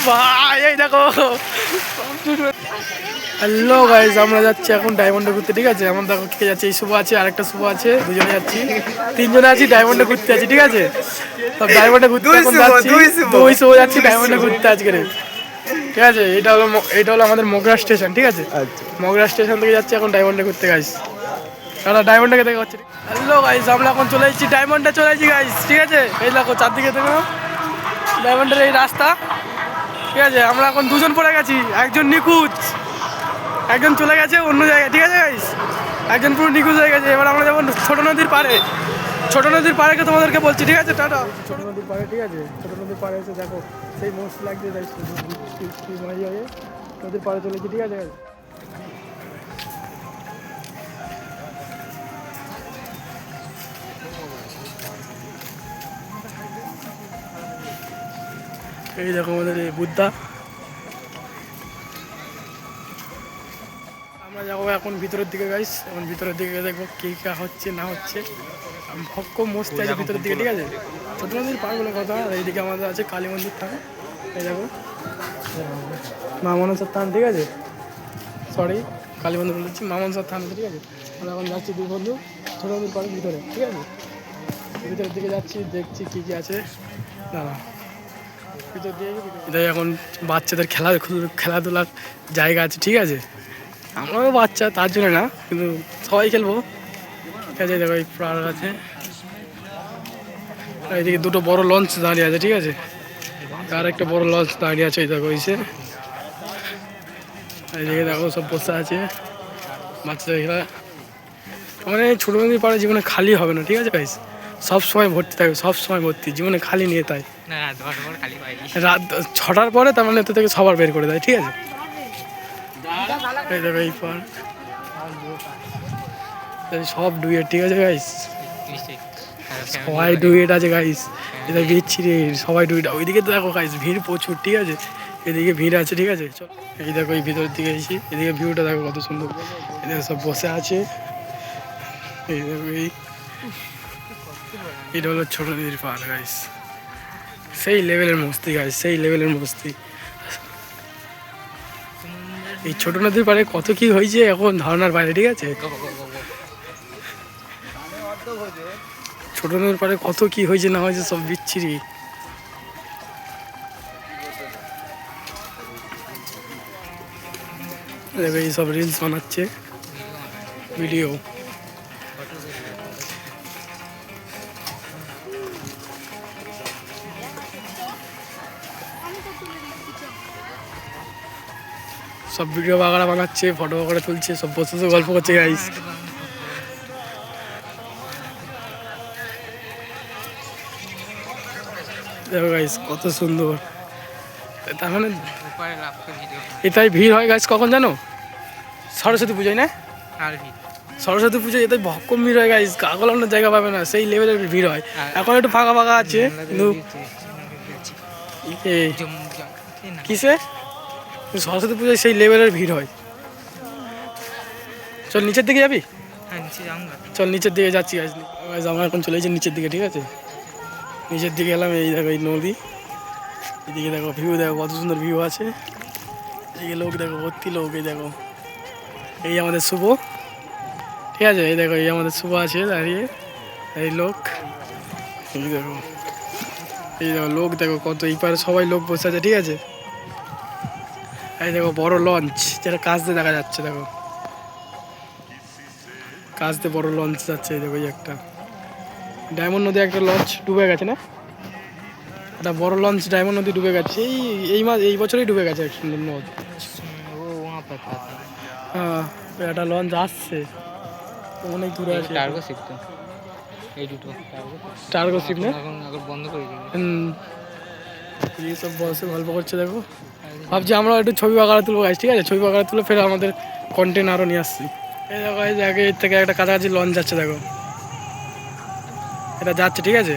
ভাই এই দেখো। হ্যালো গাইস, আমরা যাচ্ছি এখন ডায়মন্ডে ঘুরতে, ঠিক আছে? আমার দেখো কে যাচ্ছে, এই শুভ আছে, আরেকটা শুভ আছে, দুজনে যাচ্ছি, তিনজনে আছি, ডায়মন্ডে ঘুরতে আছি, ঠিক আছে? সব ডায়মন্ডে ঘুরতে এখন যাচ্ছি, দুই শুভ যাচ্ছি ডায়মন্ডে ঘুরতে আজকে, ঠিক আছে? এটা হলো আমাদের মগরা স্টেশন, ঠিক আছে? মগরা স্টেশন থেকে যাচ্ছি এখন ডায়মন্ডে ঘুরতে গাইস। কারণ ডায়মন্ডে দেখতে পাচ্ছি। হ্যালো গাইস, আমরা এখন চলে এসেছি ডায়মন্ডে, চলে এসেছি গাইস, ঠিক আছে? এই দেখো চারদিকে দেখো ডায়মন্ডের এই রাস্তা, ঠিক আছে? আমরা এখন দুজন পড়ে গেছি, একজন নিখোঁজ, একজন চলে গেছে অন্য জায়গায়, ঠিক আছে গাইস? একজন পুরো নিখোঁজ হয়ে গেছে। এবার আমরা যাবো ছোট নদীর পাড়ে, ছোট নদীর পাড়ে তোমাদেরকে বলছি, ঠিক আছে? টাটা। ছোট নদীর পাড়ে, ঠিক আছে? ছোট নদীর পাড়ে এসে দেখো সেই মোস্ট লাগছে, তাই নদীর পাড়ে চলেছি, ঠিক আছে? এই দেখো আমাদের এই বুদ্ধা। আমরা যাবো এখন ভিতরের দিকে গাইস, এখন ভিতরের দিকে দেখবো কে কে হচ্ছে না হচ্ছে। ভক্ক মস্তি আছে ভিতরের দিকে, ঠিক আছে? ছোট নদীর পার বলে কথা। আর এইদিকে আমাদের আছে কালী মন্দির থান, এই দেখো মা মনসার থান, ঠিক আছে? সরি, কালী মন্দির বলেছি, মা মনসার থান, ঠিক আছে? আমরা এখন যাচ্ছি দুই বন্ধু ছোট নদীর পাড়ের ভিতরে, ঠিক আছে? ভিতরের দিকে যাচ্ছি, দেখছি কী কী আছে। দাঁড়া, ভিতর দিয়ে এটাই এখন বাচ্চাদের খেলাধুলার জায়গা আছে, ঠিক আছে? আমরাও বাচ্চা তার জন্য না, কিন্তু সবাই খেলবো, ঠিক আছে? দেখো এই পাড় আছে, এইদিকে দুটো বড় লঞ্চ দাঁড়িয়ে আছে, ঠিক আছে? আর একটা বড় লঞ্চ দাঁড়িয়ে আছে, এই দেখো এসে এইদিকে দেখো সব বসে আছে বাচ্চাদের খেলা। মানে ছোটো নদীর পাড়ে জীবনে খালি হবে না, ঠিক আছে গাইস? সব সময় ভর্তি থাকবে, সব সময় ভর্তি, জীবনে খালি নিয়ে তাই রাত 6টার পরে, তার মানে এত থেকে সবার বের করে দেয়, ঠিক আছে? এই দেখো এই পার্ক সব ডুয়েট, ঠিক আছে গাইস? সবাই ডুয়েট আছে গাইস, এটা বিচ্ছিরি, সবাই ডুয়েট। ওইদিকে তো দেখো গাইস ভিড় প্রচুর, ঠিক আছে? এদিকে ভিড় আছে, ঠিক আছে? চল এই দেখো এই ভিতরের দিকে এসেছি, এদিকে ভিউটা দেখো কত সুন্দর, এদিকে সব বসে আছে। এই দেখো এটা হলো ছোট নদীর পাড় গাইস, সেই লেভেলের মস্তি গাইস, সেই লেভেলের মস্তি। এই ছোট নদীর পাড়ে কত কি হয়েছে এখন ধারণার বাইরে, ঠিক আছে? ছোট নদীর পাড়ে কত কি হয়েছে না হয়েছে সব বিচ্ছিরি। এই সব রিলস বানাচ্ছে, ভিডিও। সব ভিডিও বাগাড়া বানাচ্ছে, ফটো বাগাড়া তুলছে, সব বসে বসে গল্প করছে গাইস। দেখো গাইস কত সুন্দর। তার মানে এটাই ভিড় হয় গাইস কখন জানো? সরস্বতী পুজোয় না? সরস্বতী পুজোয় এটাই ভক্কম ভিড় হয় গাইস, কাগলানোর জায়গা পাবে না, সেই লেভেলের ভিড় হয়। এখন একটু ফাঁকা ফাঁকা আছে, কিন্তু কিসে সরস্বতী পুজোয় সেই লেভেলের ভিড় হয়। চল নিচের দিকে যাবি? চল নিচের দিকে যাচ্ছি গাইস। আমরা এখন চলে যাচ্ছি নিচের দিকে, ঠিক আছে? নিচের দিকে এলাম, এই দেখো এই নদী, এদিকে দেখো ভিউ, দেখো কত সুন্দর ভিউ আছে। এদিকে লোক দেখো, ভর্তি লোক। এই দেখো এই আমাদের শুভ, ঠিক আছে? এই দেখো এই আমাদের শুভ আছে দাঁড়িয়ে, এই লোক, এই দেখো এই দেখো লোক দেখো কত, এই পারে সবাই লোক বসে আছে, ঠিক আছে? এই দেখো বড় লঞ্চ, যেটা কাছ দিয়ে দেখা যাচ্ছে, দেখো কাছ দিয়ে বড় লঞ্চ যাচ্ছে। এই দেখো এই একটা ডায়মন্ড নদী, একটা লঞ্চ ডুবে গেছে না? একটা বড় লঞ্চ ডায়মন্ড নদী ডুবে গেছে, এই বছরই ডুবে গেছে নদী। হ্যাঁ একটা লঞ্চ আসছে, অনেক দূরে আছে। টার্গো শিপ না? এইসব বসে গল্প করছে, দেখো ভাবছি আমরা একটু ছবি বাগাড়া তুলবো গাইস, ঠিক আছে? ছবি বাগাড়া তুলে ফের আমাদের কন্টেন্ট আরও নিয়ে আসছি। এই দেখো এই জায়গায় এর থেকে একটা কাছাকাছি লঞ্চ যাচ্ছে, দেখো এটা যাচ্ছে, ঠিক আছে?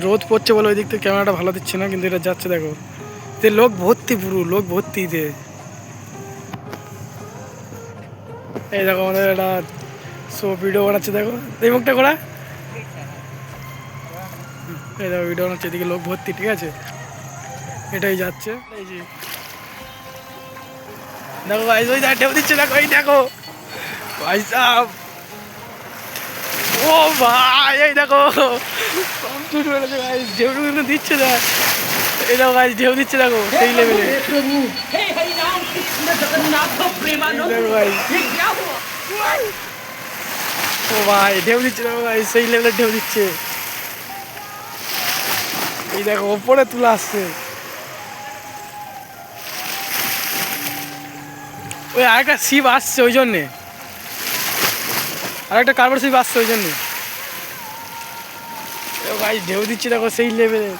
রোদ পড়ছে বলে ওই দিক থেকে ক্যামেরাটা ভালো দিচ্ছে না, কিন্তু এটা যাচ্ছে দেখো, লোক ভর্তি, পুরো লোক ভর্তিতে। এই দেখো আমাদের একটা ভিডিও বানাচ্ছে, দেখো এই মুখটা করা, এই দেখো ভিডিও বানাচ্ছে, এদিকে লোক ভর্তি, ঠিক আছে? এটাই যাচ্ছে। এই যে দেখো গাইস, ওই ঢেউ দিচ্ছে, দেখো এই দেখো ভাই সাহেব, ও ভাই এই দেখো কমপ্লিট হয়ে গেছে গাইস, ঢেউ কিন্তু দিচ্ছে না, এই দেখো গাইস ঢেউ দিচ্ছে দেখো সেই লেভেলে। দেখো গাইস, ও ভাই ঢেউ দিচ্ছে দেখো গাইস, সেই লেভেলে ঢেউ দিচ্ছে। এই দেখো ওপরে তুলে আসছে, ওই আরেকটা শিপ আসছে ওই জন্যে, আরেকটা কার্বন শিপ আসছে ওই জন্যে। ভাই ঢেউ দিচ্ছে দেখো সেই লেভেলে।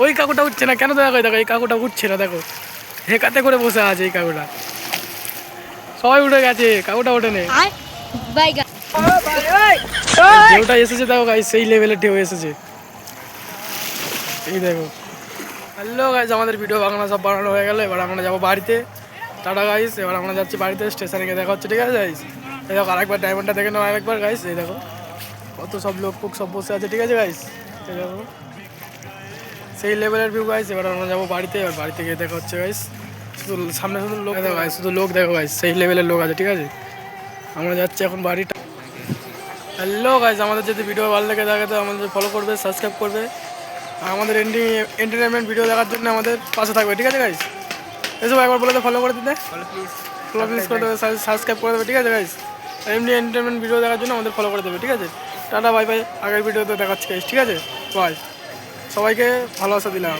ওই কাকুটা উঠছে না কেন দেখো, দেখো এই কাকুটা উঠছে না, দেখো হেঁকাতে করে বসে আছে এই কাকুটা, সবাই উঠে গেছে, কাকুটা ওঠে নেই। ঢেউটা এসেছে দেখো গাইস, সেই লেভেলে ঢেউ এসেছে, এই দেখো। হ্যালো গাইস, আমাদের ভিডিও বাংলা সব বানানো হয়ে গেল, এবার আমরা যাবো বাড়িতে। টাটা গাইস, এবার আমরা যাচ্ছি বাড়িতে, স্টেশনে গিয়ে দেখা হচ্ছে, ঠিক আছে গাইস। এই দেখো আরেকবার ডায়মন্ডটা দেখে নাও আরেকবার গাইস, এই দেখো কত সব লোক ফোক সব বসে আছে, ঠিক আছে গাইস। এই দেখো সেই লেভেলের ভিউ গাইস। এবার আমরা যাবো বাড়িতে, এবার বাড়িতে গিয়ে দেখা হচ্ছে গাইস। শুধু সামনে শুধু লোক দেখো গাইস, শুধু লোক দেখো গাইস, সেই লেভেলের লোক আছে, ঠিক আছে। আমরা যাচ্ছি এখন বাড়িটা। হ্যালো গাইস, আমাদের যদি ভিডিও ভালো লেগে থাকে তো আমাদের ফলো করবে, সাবস্ক্রাইব করবে, আর আমাদের এন্টারটেনমেন্ট ভিডিও দেখার জন্য আমাদের পাশে থাকবে, ঠিক আছে গাইস। এসব একবার বলে ফলো করে দিতে, ফলো প্লিজ করে দেবে, সাবস্ক্রাইব করে দেবে, ঠিক আছে গাইস। আর এমনি এন্টারটেনমেন্ট ভিডিও দেখার জন্য আমাদের ফলো করে দেবে, ঠিক আছে। টাটা বাই বাই, আগের ভিডিওতে দেখাচ্ছি গাইস, ঠিক আছে। বাই, সবাইকে ভালোবাসা দিলাম।